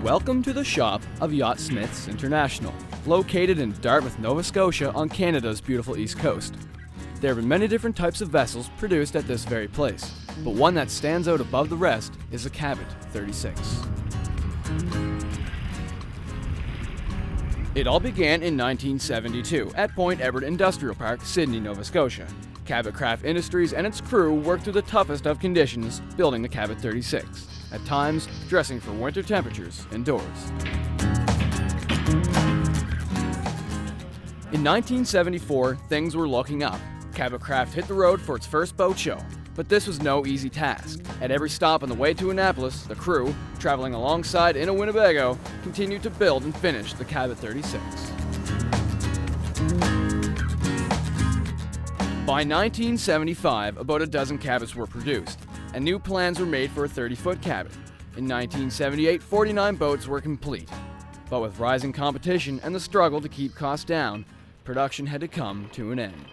Welcome to the shop of Yachtsmiths International, located in Dartmouth, Nova Scotia on Canada's beautiful east coast. There have been many different types of vessels produced at this very place, but one that stands out above the rest is the Cabot 36. It all began in 1972 at Point Edward Industrial Park, Sydney, Nova Scotia. Cabot Craft Industries and its crew worked through the toughest of conditions building the Cabot 36, at times dressing for winter temperatures indoors. In 1974, things were looking up. Cabot Craft hit the road for its first boat show, but this was no easy task. At every stop on the way to Annapolis, the crew, traveling alongside in a Winnebago, continued to build and finish the Cabot 36. By 1975, about a dozen Cabots were produced, and new plans were made for a 30-foot Cabot. In 1978, 49 boats were complete. But with rising competition and the struggle to keep costs down, production had to come to an end.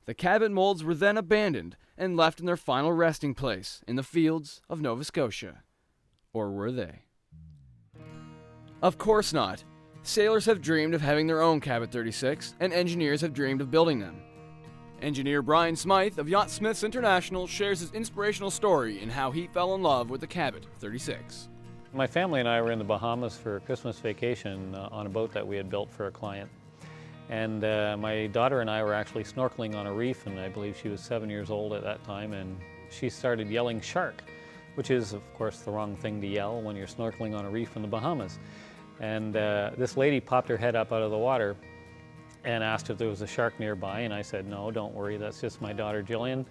The Cabot molds were then abandoned and left in their final resting place in the fields of Nova Scotia. Or were they? Of course not. Sailors have dreamed of having their own Cabot 36, and engineers have dreamed of building them. Engineer Brian Smythe of Yachtsmiths International shares his inspirational story in how he fell in love with the Cabot 36. My family and I were in the Bahamas for a Christmas vacation on a boat that we had built for a client. And my daughter and I were actually snorkeling on a reef, and I believe she was 7 years old at that time, and she started yelling shark, which is, of course, the wrong thing to yell when you're snorkeling on a reef in the Bahamas. And this lady popped her head up out of the water and asked if there was a shark nearby, and I said, no, don't worry, that's just my daughter Jillian.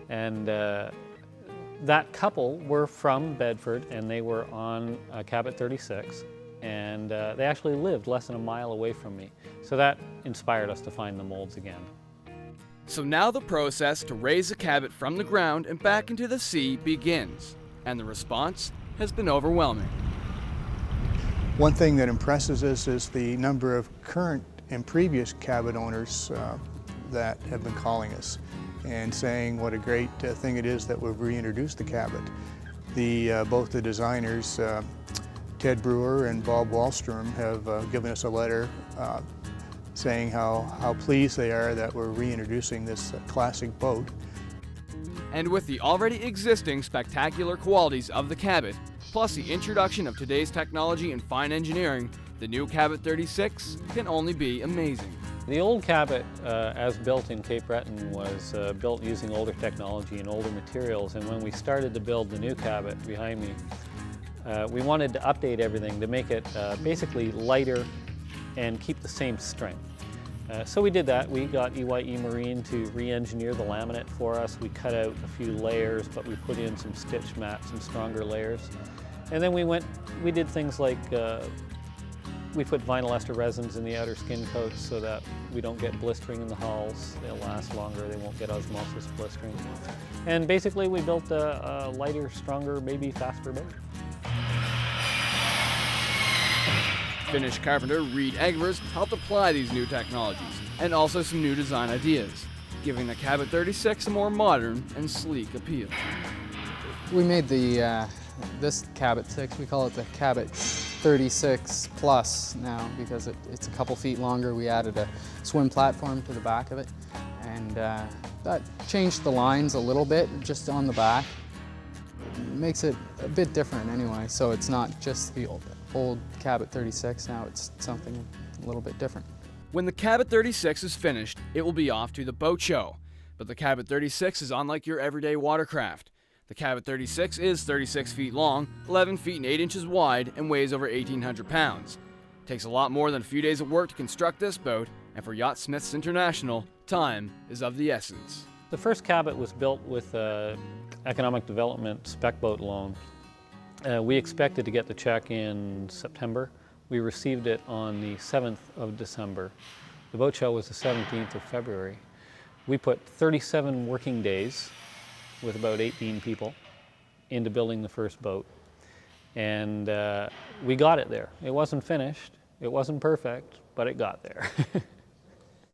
And that couple were from Bedford, and they were on a Cabot 36. And they actually lived less than a mile away from me. So that inspired us to find the molds again. So now the process to raise the Cabot from the ground and back into the sea begins, and the response has been overwhelming. One thing that impresses us is the number of current and previous Cabot owners that have been calling us and saying what a great thing it is that we've reintroduced the Cabot. Both the designers, Ted Brewer and Bob Wallstrom, have given us a letter saying how pleased they are that we're reintroducing this classic boat. And with the already existing spectacular qualities of the Cabot, plus the introduction of today's technology and fine engineering, the new Cabot 36 can only be amazing. The old Cabot, as built in Cape Breton, was built using older technology and older materials, and when we started to build the new Cabot behind me, we wanted to update everything to make it basically lighter and keep the same strength. So we did that. We got EYE Marine to re-engineer the laminate for us. We cut out a few layers, but we put in some stitch mats, some stronger layers. And then we did things like we put vinyl ester resins in the outer skin coats so that we don't get blistering in the hulls. They'll last longer, they won't get osmosis blistering. And basically we built a lighter, stronger, maybe faster boat. Finnish carpenter Reed Egbers helped apply these new technologies and also some new design ideas, giving the Cabot 36 a more modern and sleek appeal. We made this Cabot 6, we call it the Cabot 36 Plus now because it's a couple feet longer. We added a swim platform to the back of it, and that changed the lines a little bit just on the back. It makes it a bit different anyway, so it's not just the old Cabot 36, now it's something a little bit different. When the Cabot 36 is finished, it will be off to the boat show. But the Cabot 36 is unlike your everyday watercraft. The Cabot 36 is 36 feet long, 11 feet and 8 inches wide, and weighs over 1,800 pounds. It takes a lot more than a few days of work to construct this boat, and for Yachtsmiths International, time is of the essence. The first Cabot was built with economic development spec boat loan. We expected to get the check in September. We received it on the 7th of December. The boat show was the 17th of February. We put 37 working days with about 18 people into building the first boat. And we got it there. It wasn't finished, it wasn't perfect, but it got there.